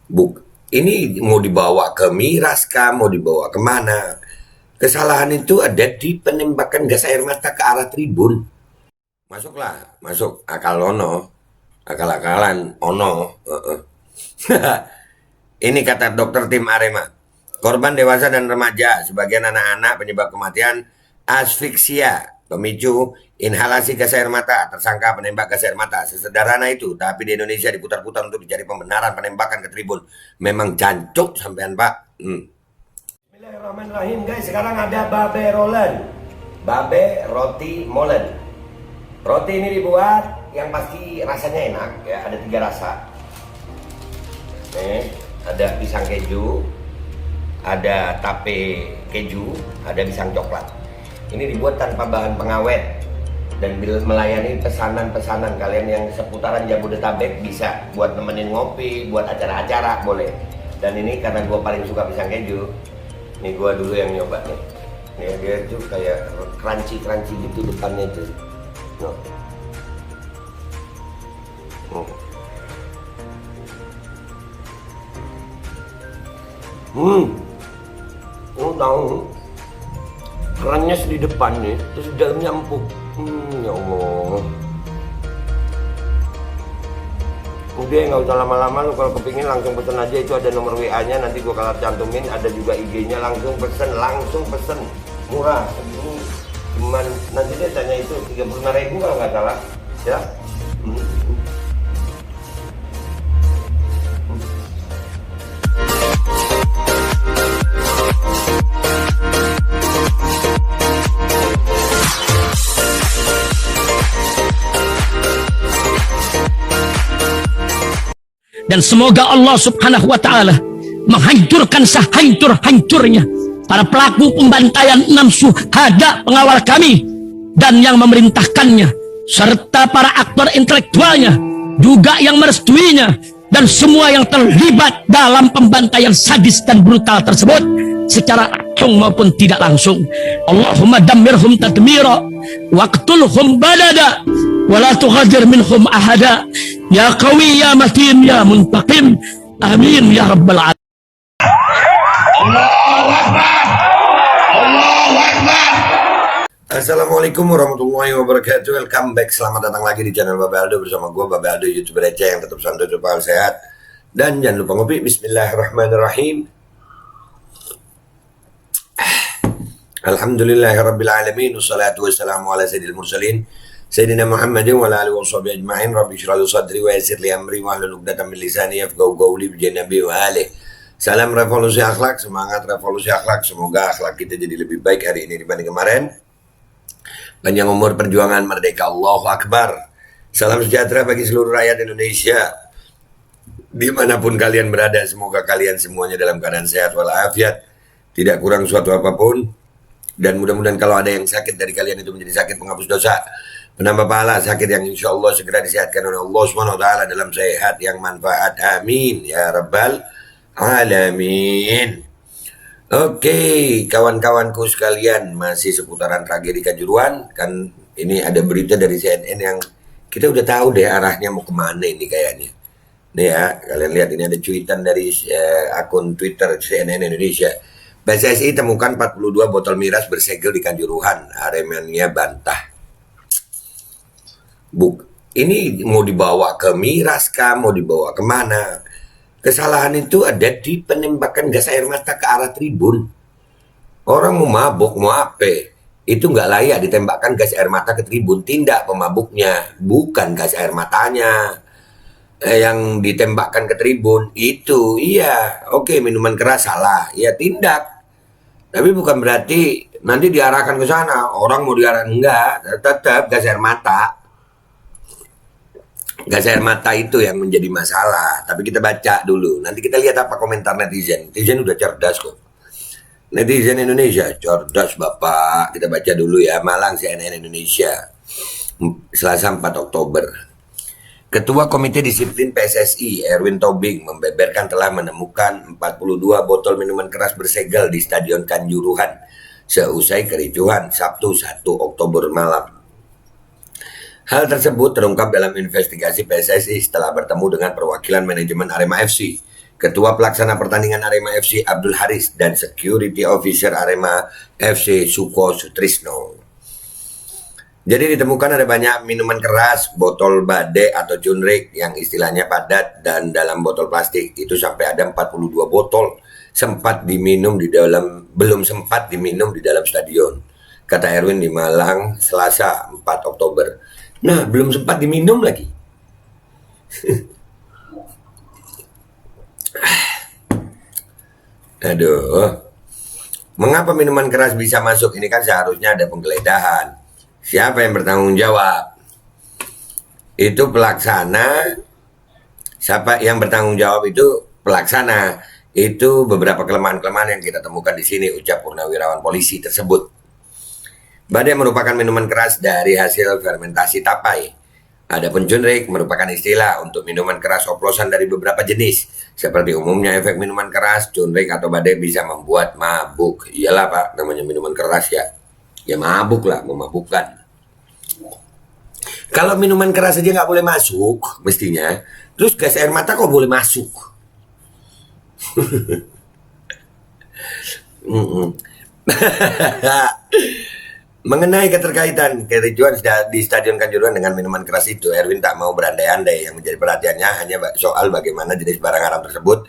Buk, ini mau dibawa ke miras kah, mau dibawa kemana? Kesalahan itu ada di penembakan gas air mata ke arah tribun. Masuklah, masuk akal ono, akal-akalan ono. Ini kata dokter tim Arema. Korban dewasa dan remaja, sebagian anak-anak penyebab kematian asfiksia, pemicu inhalasi gas air mata, tersangka penembak gas air mata. Sesederhana itu, tapi di Indonesia diputar-putar untuk dicari pembenaran penembakan ke tribun. Memang jancuk sampean Pak. Bismillahirrahmanirrahim guys, sekarang ada babe rolen. Babe roti molen. Roti ini dibuat yang pasti rasanya enak ya, ada 3 rasa. Nih, ada pisang keju, ada tape keju, ada pisang coklat. Ini dibuat tanpa bahan pengawet dan melayani pesanan-pesanan kalian yang seputaran Jabodetabek, bisa buat nemenin ngopi, buat acara-acara boleh. Dan ini karena gue paling suka pisang keju, nih gue dulu yang nyoba nih. Nih dia tuh kayak crunchy gitu depannya tuh. No. Oh tahu, kerannya di depan nih, terus di dalamnya empuk. Ya Allah. Udah nggak usah lama-lama, lu kalau kepingin langsung pesen aja, itu ada nomor WA-nya, nanti gua kalau cantumin, ada juga IG-nya, langsung pesen, murah. Ini cuman nanti dia tanya itu 35.000 kalau nggak salah, ya. Dan semoga Allah subhanahu wa ta'ala menghancurkan sehancur-hancurnya para pelaku pembantaian 6 syuhada pengawal kami dan yang memerintahkannya, serta para aktor intelektualnya juga yang merestuinya, dan semua yang terlibat dalam pembantaian sadis dan brutal tersebut secara langsung maupun tidak langsung. Allahumma dammirhum tadmira waqtulhum badada wala tughadir minhum ahada ya qawi ya matin ya muntaqim, amin ya rabbal alamin. Allahu Akbar. Allahu Akbar. Assalamualaikum warahmatullahi wabarakatuh. Welcome back, selamat datang lagi di channel Babe Aldo bersama gue Babe Aldo, YouTuber receh yang tetap santai, tetap sehat, dan jangan lupa ngopi. Bismillahirrahmanirrahim. Alhamdulillahirabbil alamin, wassalatu wassalamu ala sayyidil mursalin Sayyidina Muhammadin wa ala alihi washabihi ajma'in. Rabbi shrah li sadri wa yassir li amri wahlul 'uqdatam min lisani yafqahu qawli bi nabi wa alihi. Salam revolusi akhlak, semangat revolusi akhlak. Semoga akhlak kita jadi lebih baik hari ini dibanding kemarin. Panjang umur, perjuangan, merdeka, Allahu Akbar. Salam sejahtera bagi seluruh rakyat Indonesia dimanapun kalian berada. Semoga kalian semuanya dalam keadaan sehat walafiat, tidak kurang suatu apapun. Dan mudah-mudahan kalau ada yang sakit dari kalian itu menjadi sakit penghapus dosa, penambah pahala, sakit yang insya Allah segera disehatkan oleh Allah SWT dalam sehat yang manfaat. Amin ya rabbal alamin. Oke, kawan-kawanku sekalian, masih seputaran tragedi Kanjuruhan. Kan ini ada berita dari CNN yang kita udah tahu deh arahnya mau kemana ini kayaknya. Nih ya, kalian lihat ini ada cuitan dari akun Twitter CNN Indonesia. PSSI temukan 42 botol miras bersegel di Kanjuruhan, Aremania bantah. Buk, ini mau dibawa ke miras kah, mau dibawa kemana? Kesalahan itu ada di penembakan gas air mata ke arah tribun. Orang mau mabuk, mau apa, itu nggak layak ditembakkan gas air mata ke tribun. Tindak pemabuknya, bukan gas air matanya yang ditembakkan ke tribun. Itu, iya, oke, minuman keras salah, ya tindak. Tapi bukan berarti nanti diarahkan ke sana. Orang mau diarahkan, enggak, tetap gas air mata. Gas air mata itu yang menjadi masalah. Tapi kita baca dulu. Nanti kita lihat apa komentar netizen. Netizen udah cerdas kok. Netizen Indonesia cerdas Bapak. Kita baca dulu ya. Malang, CNN Indonesia, Selasa 4 Oktober. Ketua Komite Disiplin PSSI Erwin Tobing membeberkan telah menemukan 42 botol minuman keras bersegel di Stadion Kanjuruhan seusai kericuhan Sabtu 1 Oktober malam. Hal tersebut terungkap dalam investigasi PSSI setelah bertemu dengan perwakilan manajemen Arema FC Ketua Pelaksana Pertandingan Arema FC Abdul Haris dan Security Officer Arema FC Suko Sutrisno. Jadi ditemukan ada banyak minuman keras, botol bade atau cunrik yang istilahnya padat dan dalam botol plastik. Itu sampai ada 42 botol belum sempat diminum di dalam stadion. Kata Erwin di Malang, Selasa 4 Oktober. Nah, belum sempat diminum lagi. Aduh. Mengapa minuman keras bisa masuk? Ini kan seharusnya ada penggeledahan. Siapa yang bertanggung jawab? Itu pelaksana. Siapa yang bertanggung jawab itu pelaksana. Itu beberapa kelemahan-kelemahan yang kita temukan di sini, ucap purnawirawan polisi tersebut. Badai merupakan minuman keras dari hasil fermentasi tapai. Adapun cunrik merupakan istilah untuk minuman keras oplosan dari beberapa jenis. Seperti umumnya efek minuman keras, cunrik atau badai bisa membuat mabuk. Iyalah Pak, namanya minuman keras ya. Ya mabuk lah, memabukkan. Kalau minuman keras aja nggak boleh masuk, mestinya. Terus gas air mata kok boleh masuk? Mengenai keterkaitan kericuan di Stadion Kanjuruhan dengan minuman keras itu, Erwin tak mau berandai-andai. Yang menjadi perhatiannya hanya soal bagaimana jenis barang haram tersebut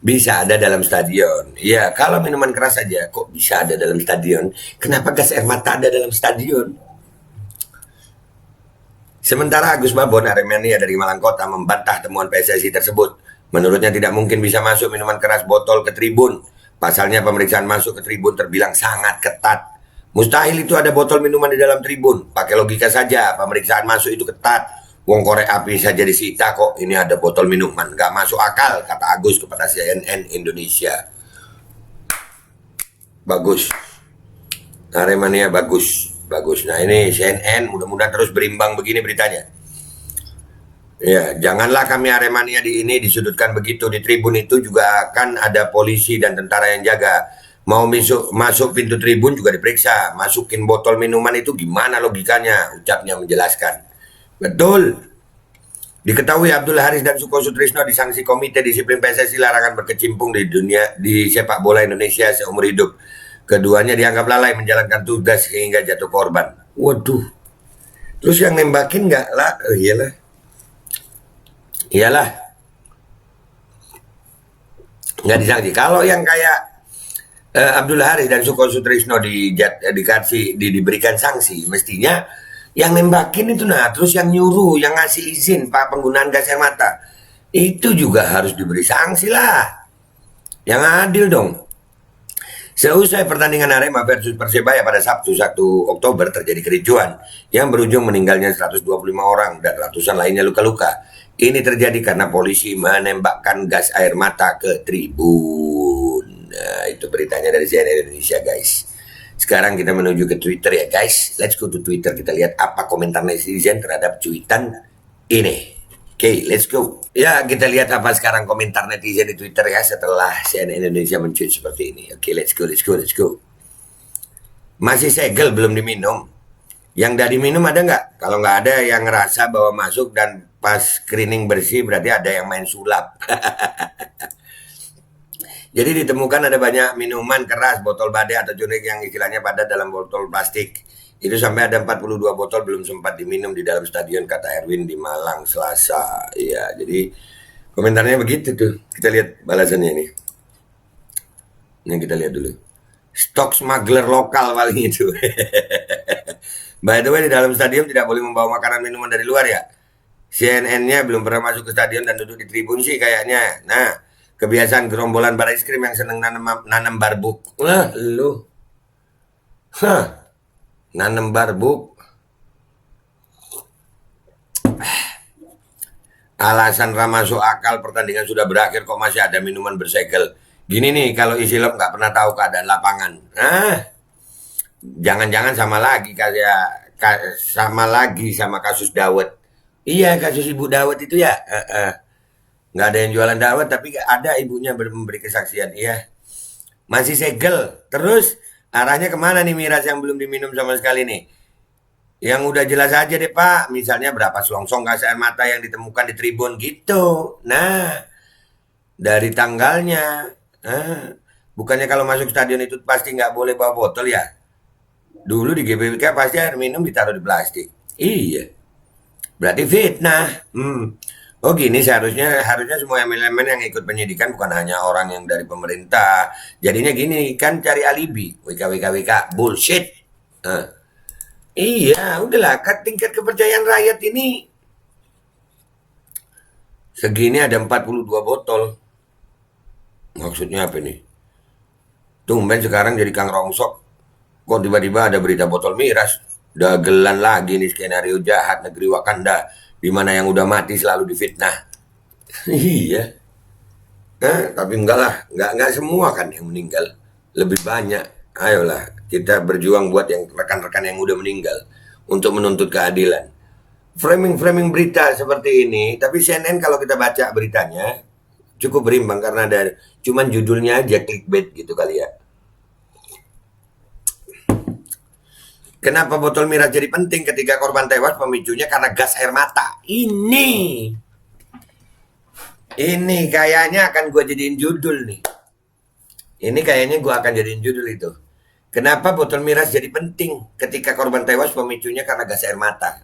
bisa ada dalam stadion. Ya, kalau minuman keras saja kok bisa ada dalam stadion, kenapa gas air mata ada dalam stadion? Sementara Agus Babon Aremania dari Malang Kota membantah temuan PSSI tersebut. Menurutnya tidak mungkin bisa masuk minuman keras botol ke tribun. Pasalnya pemeriksaan masuk ke tribun terbilang sangat ketat. Mustahil itu ada botol minuman di dalam tribun. Pakai logika saja, pemeriksaan masuk itu ketat. Wong korek api saja disita kok, ini ada botol minuman. Gak masuk akal, kata Agus kepada CNN Indonesia. Bagus. Aremania bagus. Bagus. Nah ini CNN, mudah-mudahan terus berimbang begini beritanya. Ya, janganlah kami Aremania di ini disudutkan begitu. Di tribun itu juga akan ada polisi dan tentara yang jaga. Mau masuk pintu tribun juga diperiksa. Masukin botol minuman itu gimana logikanya? Ucapnya menjelaskan. Betul. Diketahui Abdul Haris dan Suko Sutrisno disanksi Komite Disiplin PSSI larangan berkecimpung di sepak bola Indonesia seumur hidup. Keduanya dianggap lalai menjalankan tugas hingga jatuh korban. Waduh. Terus yang nembakin nggak lah? Iyalah. Iyalah. Nggak disanksi. Kalau yang kayak Abdul Haris dan Suko Sutrisno diberikan sanksi, mestinya yang nembakin itu terus yang nyuruh, yang ngasih izin Pak penggunaan gas air mata, itu juga harus diberi sanksi lah, yang adil dong. Seusai pertandingan Arema versus Persebaya pada Sabtu 1 Oktober terjadi kericuan yang berujung meninggalnya 125 orang dan ratusan lainnya luka-luka. Ini terjadi karena polisi menembakkan gas air mata ke tribun. Nah, itu beritanya dari CNN Indonesia, guys. Sekarang kita menuju ke Twitter ya, guys. Let's go to Twitter. Kita lihat apa komentar netizen terhadap cuitan ini. Oke, let's go. Ya, kita lihat apa sekarang komentar netizen di Twitter ya setelah CNN Indonesia mencuit seperti ini. Oke, let's go. Masih segel belum diminum. Yang udah diminum ada nggak? Kalau nggak ada yang ngerasa bahwa masuk dan pas screening bersih berarti ada yang main sulap. Jadi ditemukan ada banyak minuman keras, botol badai atau cunrik yang istilahnya padat dalam botol plastik. Itu sampai ada 42 botol belum sempat diminum di dalam stadion, kata Erwin di Malang Selasa. Ya, jadi komentarnya begitu tuh. Kita lihat balasannya ini. Ini kita lihat dulu. Stok smuggler lokal paling itu. By the way, di dalam stadion tidak boleh membawa makanan minuman dari luar ya. CNN-nya belum pernah masuk ke stadion dan duduk di tribun sih kayaknya. Nah, kebiasaan gerombolan baris krim yang seneng nanam barbuk. Lah, lu. Nanam barbuk. Alasan masuk akal, pertandingan sudah berakhir kok masih ada minuman bersegel. Gini nih, kalau isi lop nggak pernah tahu keadaan lapangan. Jangan-jangan sama lagi sama kasus Dawet. Iya, kasus Ibu Dawet itu ya. Nggak ada yang jualan dawet, tapi ada ibunya memberi kesaksian. Iya, masih segel. Terus arahnya kemana nih miras yang belum diminum sama sekali nih? Yang udah jelas aja deh Pak. Misalnya berapa selongsong gas air mata yang ditemukan di tribun gitu. Nah, dari tanggalnya. Bukannya kalau masuk stadion itu pasti nggak boleh bawa botol ya? Dulu di GBK pasti air minum ditaruh di plastik. Iya, berarti fitnah. Oh gini seharusnya harusnya semua elemen yang ikut penyidikan bukan hanya orang yang dari pemerintah. Jadinya gini kan cari alibi. WK bullshit. Eh, iya, udahlah kan tingkat kepercayaan rakyat ini segini ada 42 botol. Maksudnya apa nih? Tumben sekarang jadi Kang Rongsok. Kok tiba-tiba ada berita botol miras? Dagelan lagi nih skenario jahat negeri Wakanda. Di mana yang udah mati selalu difitnah. Iya. Tapi enggak lah. Enggak semua kan yang meninggal. Lebih banyak. Ayolah. Kita berjuang buat yang rekan-rekan yang udah meninggal. Untuk menuntut keadilan. Framing-framing berita seperti ini. Tapi CNN kalau kita baca beritanya. Cukup berimbang karena ada. Cuman judulnya aja clickbait gitu kali ya. Kenapa botol miras jadi penting ketika korban tewas pemicunya karena gas air mata? Ini kayaknya akan gue jadiin judul nih. Ini kayaknya gue akan jadiin judul itu. Kenapa botol miras jadi penting ketika korban tewas pemicunya karena gas air mata?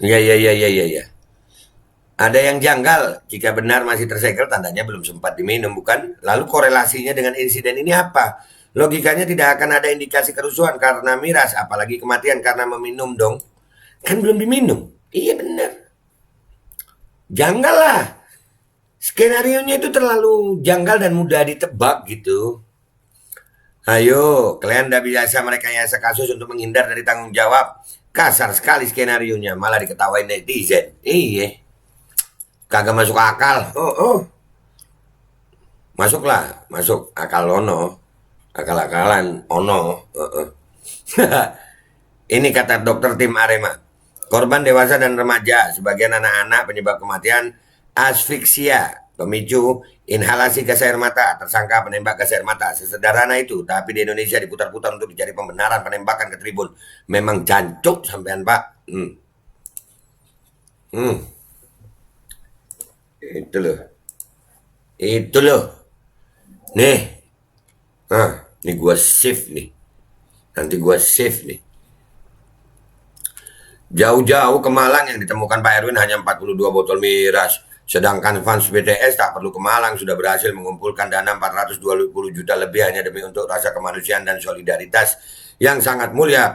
Ya. Ada yang janggal. Jika benar masih tersegel tandanya belum sempat diminum, bukan? Lalu korelasinya dengan insiden ini apa? Logikanya tidak akan ada indikasi kerusuhan karena miras, apalagi kematian karena meminum dong. Kan belum diminum. Iya benar. Janggal lah. Skenarionya itu terlalu janggal dan mudah ditebak gitu. Ayo, kalian udah biasa merekayasa kasus untuk menghindar dari tanggung jawab. Kasar sekali skenarionya, malah diketawain netizen. Iya. Kagak masuk akal. Masuklah, masuk akal Lono. Akal-akalan ono. Ini kata dokter tim Arema. Korban dewasa dan remaja, sebagian anak-anak penyebab kematian asfiksia, pemicu inhalasi gas air mata, tersangka penembak gas air mata. Sesederhana itu, tapi di Indonesia diputar-putar untuk dicari pembenaran penembakan ke Tribun. Memang jancuk sampean Pak. Itu loh. Nih. Ini gua save nih. Nanti gua save nih. Jauh-jauh ke Malang yang ditemukan Pak Erwin hanya 42 botol miras. Sedangkan fans BTS tak perlu ke Malang sudah berhasil mengumpulkan dana 420 juta lebih hanya demi untuk rasa kemanusiaan dan solidaritas yang sangat mulia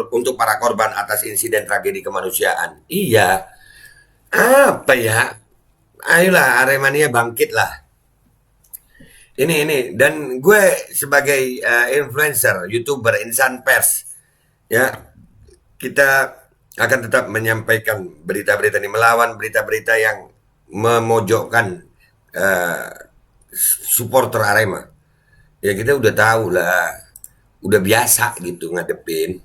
untuk para korban atas insiden tragedi kemanusiaan. Iya. Apa ya? Ayolah Aremania bangkit lah. Ini dan gue sebagai influencer, YouTuber, insan pers ya, kita akan tetap menyampaikan berita-berita ini, melawan berita-berita yang memojokkan supporter Arema. Ya kita udah tahu lah, udah biasa gitu ngadepin.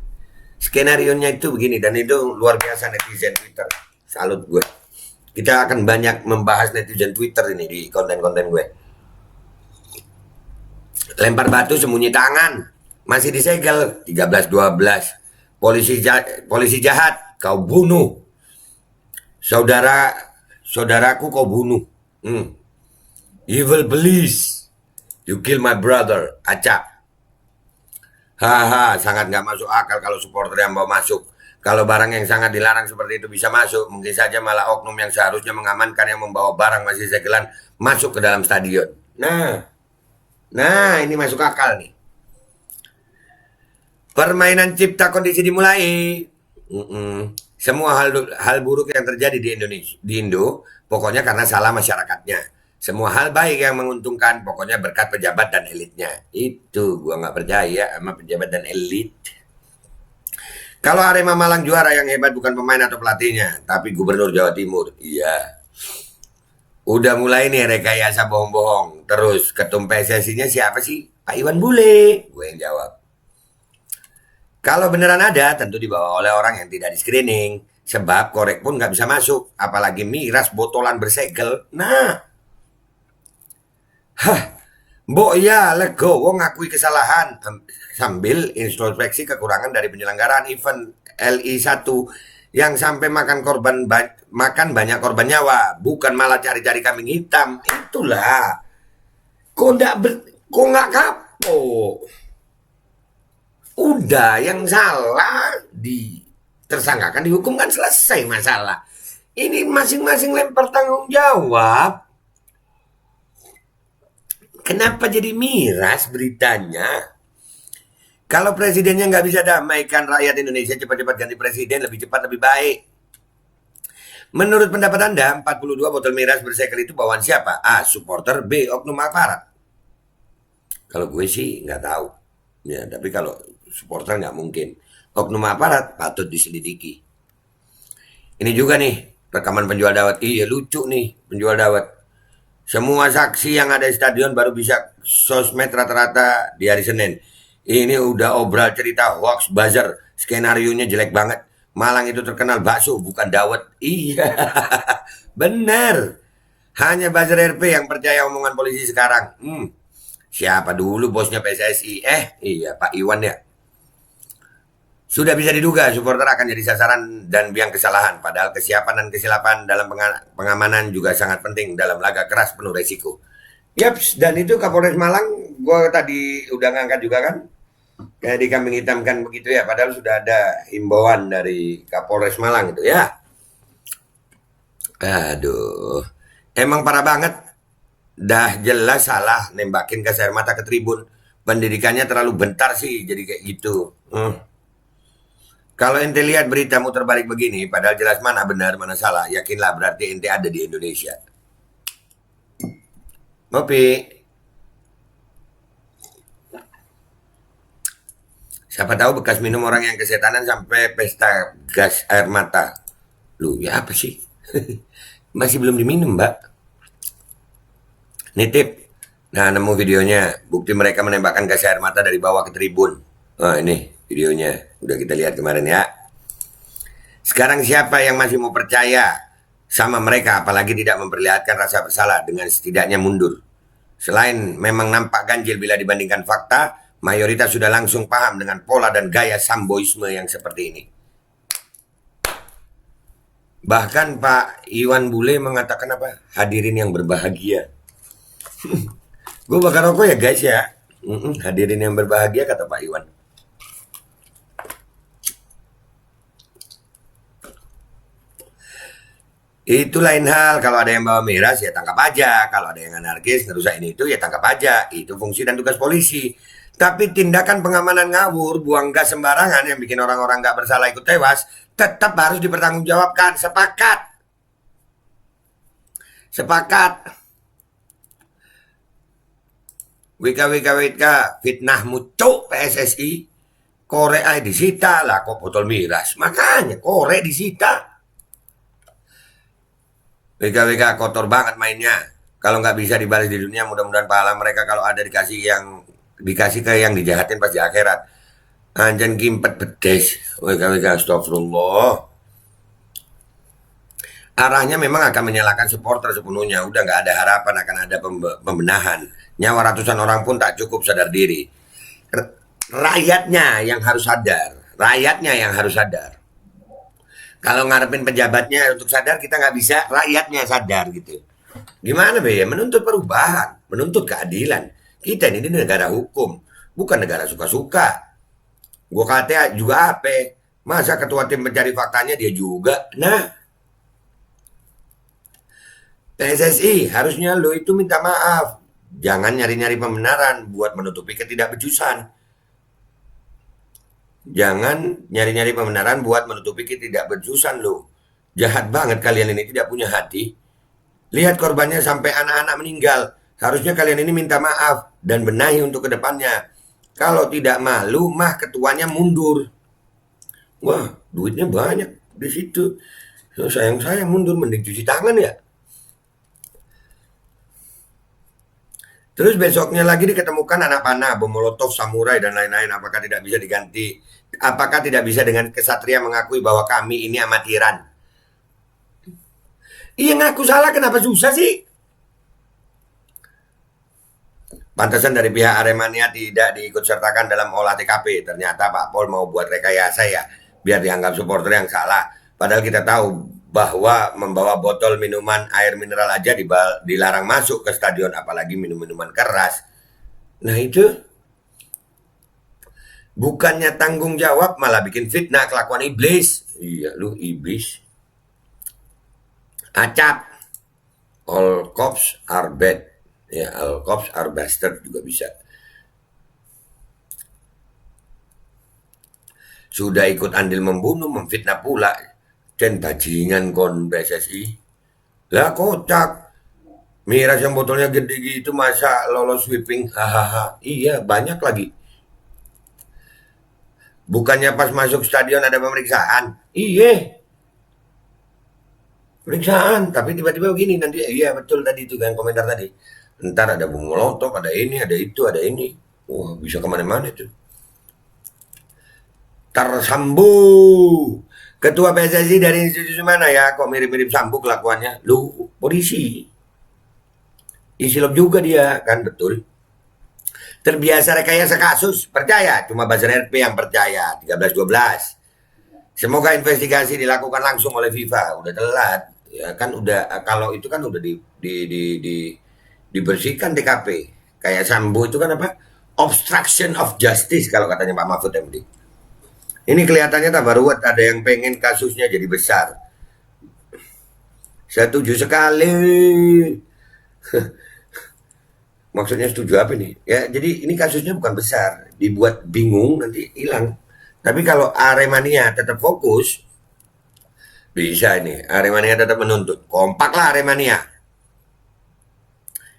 Skenarionya itu begini dan itu luar biasa netizen Twitter. Salut gue. Kita akan banyak membahas netizen Twitter ini di konten-konten gue. Lempar batu sembunyi tangan, masih disegel 13-12. Polisi jahat, kau bunuh. Saudaraku kau bunuh. Evil police, you kill my brother. Acak. Sangat nggak masuk akal kalau supporter yang mau masuk. Kalau barang yang sangat dilarang seperti itu bisa masuk, mungkin saja malah oknum yang seharusnya mengamankan yang membawa barang masih segelan masuk ke dalam stadion. Nah, ini masuk akal nih. Permainan cipta kondisi dimulai. Semua hal buruk yang terjadi di Indo, pokoknya karena salah masyarakatnya. Semua hal baik yang menguntungkan, pokoknya berkat pejabat dan elitnya. Itu gua nggak percaya sama pejabat dan elit. Kalau Arema Malang juara, yang hebat bukan pemain atau pelatihnya, tapi Gubernur Jawa Timur. Iya. Udah mulai nih rekayasa bohong-bohong. Terus ketum PSSI-nya siapa sih? Pak Iwan Bule. Gue yang jawab. Kalau beneran ada, tentu dibawa oleh orang yang tidak di-screening. Sebab korek pun nggak bisa masuk. Apalagi miras botolan bersegel. Mbok ya legowo ngakui kesalahan. Sambil introspeksi kekurangan dari penyelenggaraan event LI1 yang sampai makan banyak korban nyawa, bukan malah cari-cari kambing hitam. Itulah. Kok nggak kapok? Udah, yang salah tersangkakan, dihukum, kan selesai masalah. Ini masing-masing lempar tanggung jawab. Kenapa jadi miras beritanya? Kalau presidennya nggak bisa damaikan rakyat Indonesia, cepat-cepat ganti presiden, lebih cepat lebih baik. Menurut pendapat Anda, 42 botol miras bersegel itu bawaan siapa? A. Supporter. B. Oknum aparat. Kalau gue sih nggak tahu. Ya, tapi kalau supporter nggak mungkin. Oknum aparat patut diselidiki. Ini juga nih, rekaman penjual dawet. Iya, lucu nih penjual dawet. Semua saksi yang ada di stadion baru bisa sosmed rata-rata di hari Senin. Ini udah obral cerita hoax buzzer. Skenarionya jelek banget. Malang itu terkenal bakso, bukan dawet. Iya, bener. Hanya buzzer RP yang percaya omongan polisi sekarang. Siapa dulu bosnya PSSI? Iya, Pak Iwan ya. Sudah bisa diduga supporter akan jadi sasaran dan biang kesalahan. Padahal kesiapan dan kesilapan dalam pengamanan juga sangat penting dalam laga keras penuh resiko. Yaps, dan itu Kapolres Malang, gue tadi udah ngangkat juga kan. Kayak di kambing hitam kan begitu ya. Padahal sudah ada himbauan dari Kapolres Malang itu ya. Aduh, emang parah banget. Dah jelas salah nembakin gas air mata ke tribun. Pendidikannya terlalu bentar sih jadi kayak gitu. Kalau ente lihat berita muter balik begini, padahal jelas mana benar mana salah, yakinlah berarti ente ada di Indonesia. Ngopi. Siapa tahu bekas minum orang yang kesetanan sampai pesta gas air mata. Lu ya apa sih? Masih belum diminum, Mbak. Nitip. Nah, nemu videonya. Bukti mereka menembakkan gas air mata dari bawah ke tribun. Oh, ini videonya. Udah kita lihat kemarin ya. Sekarang siapa yang masih mau percaya sama mereka, apalagi tidak memperlihatkan rasa bersalah dengan setidaknya mundur. Selain memang nampak ganjil bila dibandingkan fakta, mayoritas sudah langsung paham dengan pola dan gaya samboisme yang seperti ini. Bahkan Pak Iwan Bule mengatakan apa? Hadirin yang berbahagia. Gue bakar rokok ya guys ya. Hadirin yang berbahagia kata Pak Iwan. Itu lain hal. Kalau ada yang bawa miras ya tangkap aja. Kalau ada yang anarkis ngerusain itu ya tangkap aja. Itu fungsi dan tugas polisi. Tapi tindakan pengamanan ngawur, buang gas sembarangan yang bikin orang-orang gak bersalah ikut tewas, tetap harus dipertanggungjawabkan. Sepakat. Sepakat. WK, fitnah mucuk PSSI. Korek aja disita lah kok botol miras. Makanya korek disita. WK kotor banget mainnya. Kalau nggak bisa dibalas di dunia, mudah-mudahan pahala mereka kalau ada dikasih ke yang dijahatin pas di akhirat. Anjan gimpet bedes. WK astagfirullah. Arahnya memang akan menyalahkan supporter sepenuhnya. Udah nggak ada harapan akan ada pembenahan. Nyawa ratusan orang pun tak cukup sadar diri. Rakyatnya yang harus sadar. Rakyatnya yang harus sadar. Kalau ngarepin pejabatnya untuk sadar, kita nggak bisa rakyatnya sadar gitu. Gimana be ya? Menuntut perubahan, menuntut keadilan. Kita ini negara hukum, bukan negara suka-suka. Gua kata juga apa? Masa ketua tim mencari faktanya dia juga? Nah, PSSI harusnya lo itu minta maaf. Jangan nyari-nyari pembenaran buat menutupi ketidakbecusan. Jangan nyari-nyari pembenaran buat menutupi ketidakbecusan lo. Jahat banget kalian ini, tidak punya hati. Lihat korbannya sampai anak-anak meninggal. Harusnya kalian ini minta maaf dan benahi untuk kedepannya. Kalau tidak malu, mah ketuanya mundur. Wah, duitnya banyak di situ. Sayang-sayang mundur, mending cuci tangan ya. Terus besoknya lagi diketemukan anak panah, bom molotov, samurai, dan lain-lain. Apakah tidak bisa diganti? Apakah tidak bisa dengan kesatria mengakui bahwa kami ini amatiran? Iya, ngaku salah, kenapa susah sih? Pantesan dari pihak Aremania tidak diikut sertakan dalam olah TKP. Ternyata Pak Pol mau buat rekayasa ya, biar dianggap supporter yang salah. Padahal kita tahu bahwa membawa botol minuman air mineral aja dilarang masuk ke stadion, apalagi minum-minuman keras. Nah itu bukannya tanggung jawab, malah bikin fitnah kelakuan iblis. Iya lu iblis. Acap. All cops are bad. Ya, all cops are bastard juga bisa. Sudah ikut andil membunuh, memfitnah pula. Dan bajingan kon PSSI. Lah kocak. Miras yang botolnya gede gitu masa lolos sweeping. Hahaha. Iya, banyak lagi. Bukannya pas masuk stadion ada pemeriksaan. Iya. Pemeriksaan, tapi tiba-tiba begini nanti. Iya betul tadi itu kan komentar tadi. Ntar ada bom molotov, ada ini, ada itu, ada ini. Wah bisa kemana-mana itu. Tersambu. Ketua PSSI dari institusi mana ya? Kok mirip-mirip Sambu kelakuannya? Lu polisi. Isilop juga dia, kan betul. Terbiasa rekayasa kasus, percaya. Cuma buzzer RP yang percaya, 13-12. Semoga investigasi dilakukan langsung oleh FIFA. Udah telat. Ya kan udah, kalau itu kan udah dibersihkan TKP. Kayak Sambo itu kan apa? Obstruction of justice kalau katanya Pak Mahfud MD. Ini kelihatannya tambah ruwet, ada yang pengen kasusnya jadi besar. Setuju sekali. Maksudnya setuju apa nih? Ya, jadi ini kasusnya bukan besar, dibuat bingung nanti hilang. Tapi kalau Aremania tetap fokus, bisa ini. Aremania tetap menuntut. Kompaklah Aremania.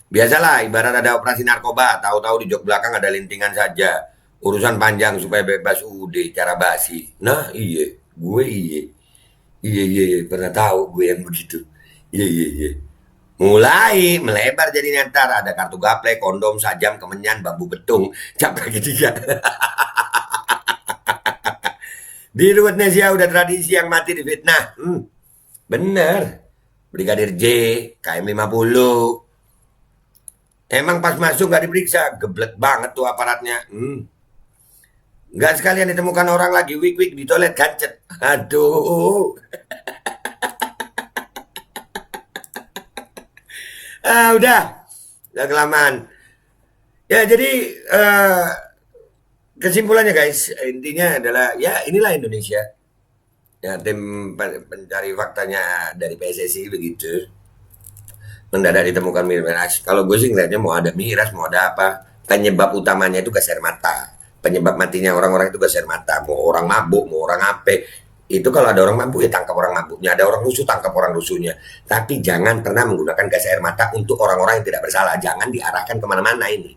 Biasalah, ibarat ada operasi narkoba, tahu-tahu di jok belakang ada lintingan saja. Urusan panjang supaya bebas UUD, cara basi. Nah, iya, gue iya. Iya, pernah tahu gue yang begitu. Iya. Mulai melebar jadi ntar ada kartu gaple, kondom, sajam, kemenyan, bambu betung, cap kaki tiga. Di Indonesia udah tradisi yang mati di fitnah. Bener. Brigadir J, KM50. Emang pas masuk gak diperiksa, geblek banget tuh aparatnya. Nggak sekalian ditemukan orang lagi wik-wik di toilet gacet. Aduh. Udah kelamaan. Ya jadi kesimpulannya guys, intinya adalah ya inilah Indonesia. Ya tim pencari faktanya dari PSSI begitu. Mendadak ditemukan miras. Kalau gue sih ngeliatnya mau ada miras, mau ada apa. Penyebab utamanya itu gas air mata. Penyebab matinya orang-orang itu gas air mata. Mau orang mabuk, mau orang apa. Itu kalau ada orang mabuk ya tangkap orang mabuknya. Ada orang rusuh, tangkap orang rusuhnya. Tapi jangan pernah menggunakan gas air mata untuk orang-orang yang tidak bersalah. Jangan diarahkan kemana-mana ini.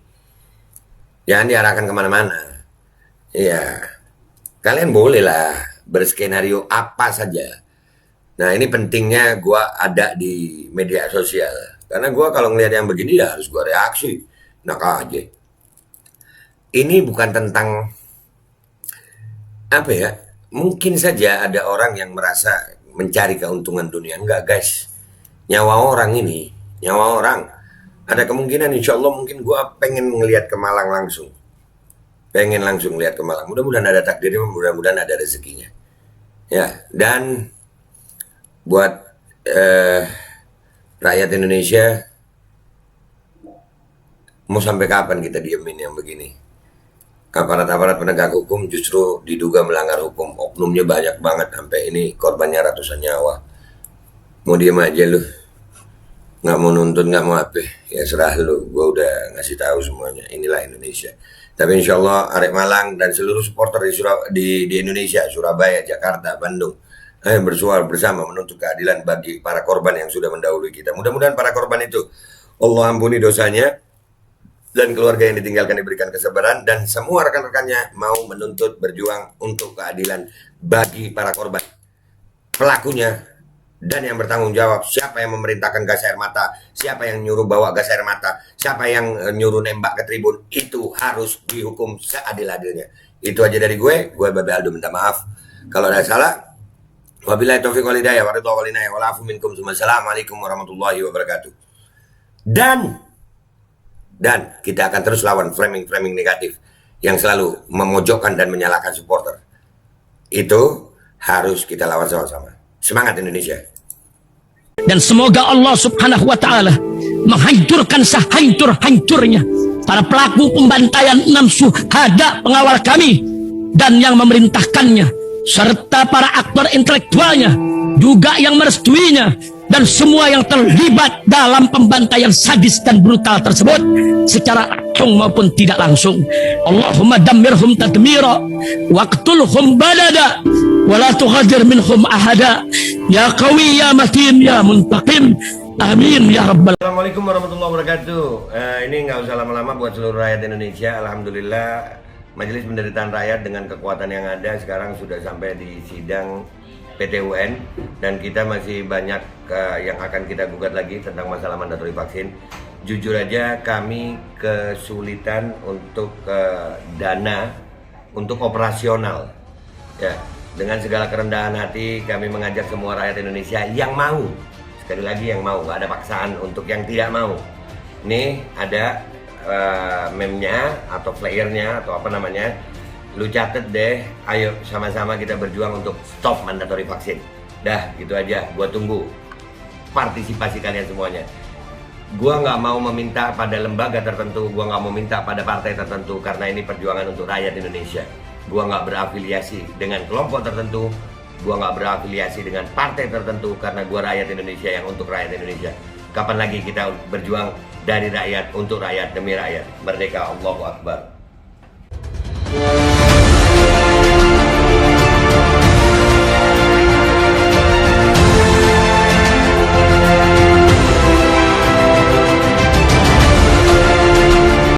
Jangan diarahkan kemana-mana. Iya. Kalian bolehlah berskenario apa saja. Nah ini pentingnya gue ada di media sosial. Karena gue kalau ngelihat yang begini ya harus gue reaksi. Nah aja. Ini bukan tentang apa ya? Mungkin saja ada orang yang merasa mencari keuntungan dunia. Enggak guys. Nyawa orang ini. Nyawa orang. Ada kemungkinan insya Allah mungkin gue pengen ngelihat ke Malang langsung. Pengen langsung lihat ke Malang. Mudah-mudahan ada takdirnya. Mudah-mudahan ada rezekinya. Ya. Dan buat rakyat Indonesia, mau sampai kapan kita diemin yang begini? Aparat-aparat penegak hukum justru diduga melanggar hukum. Oknumnya banyak banget, sampai ini korbannya ratusan nyawa. Mau diem aja lu? Nggak mau nuntut, nggak mau apa? Ya serah lu, gue udah ngasih tahu semuanya. Inilah Indonesia. Tapi insya Allah Arek Malang dan seluruh supporter di Indonesia, Surabaya, Jakarta, Bandung, bersuara bersama menuntut keadilan bagi para korban yang sudah mendahului kita. Mudah-mudahan para korban itu Allah ampuni dosanya dan keluarga yang ditinggalkan diberikan kesabaran, dan semua rekan-rekannya mau menuntut berjuang untuk keadilan bagi para korban, pelakunya, dan yang bertanggung jawab. Siapa yang memerintahkan gas air mata, siapa yang nyuruh bawa gas air mata, siapa yang nyuruh nembak ke tribun, itu harus dihukum seadil-adilnya. Itu aja dari gue Babe Aldo minta maaf kalau ada salah. Wabillahi taufiq wal hidayah wa ridha wal inayah wal afu minkum. Assalamualaikum warahmatullahi wabarakatuh. Dan kita akan terus lawan framing negatif yang selalu memojokkan dan menyalahkan supporter. Itu harus kita lawan sama-sama. Semangat Indonesia. Dan semoga Allah Subhanahu wa Ta'ala menghancurkan sehancur-hancurnya para pelaku pembantaian 6 syuhada pengawal kami dan yang memerintahkannya, serta para aktor intelektualnya juga yang merestuinya, dan semua yang terlibat dalam pembantaian sadis dan brutal tersebut secara langsung maupun tidak langsung. Allahumma dammirhum tadmira waqtulhum badada wala tughadir minhum ahada ya qawi ya matin ya muntaqim, amin ya rabbal. Assalamualaikum warahmatullahi wabarakatuh. Ini nggak usah lama-lama buat seluruh rakyat Indonesia. Alhamdulillah Majelis Penderitaan Rakyat dengan kekuatan yang ada sekarang sudah sampai di sidang PT UN, dan kita masih banyak yang akan kita gugat lagi tentang masalah mandatori vaksin. Jujur aja kami kesulitan untuk dana untuk operasional. Ya, dengan segala kerendahan hati kami mengajak semua rakyat Indonesia yang mau, sekali lagi yang mau, nggak ada paksaan untuk yang tidak mau. Nih ada meme-nya atau flyernya atau apa namanya, lu catet deh, ayo sama-sama kita berjuang untuk stop mandatori vaksin. Dah gitu aja, gua tunggu partisipasi kalian semuanya. Gua nggak mau meminta pada lembaga tertentu, gua nggak mau minta pada partai tertentu, karena ini perjuangan untuk rakyat Indonesia. Gua nggak berafiliasi dengan kelompok tertentu, gua nggak berafiliasi dengan partai tertentu, karena gua rakyat Indonesia yang untuk rakyat Indonesia. Kapan lagi kita berjuang dari rakyat untuk rakyat demi rakyat? Merdeka, Allahu Akbar.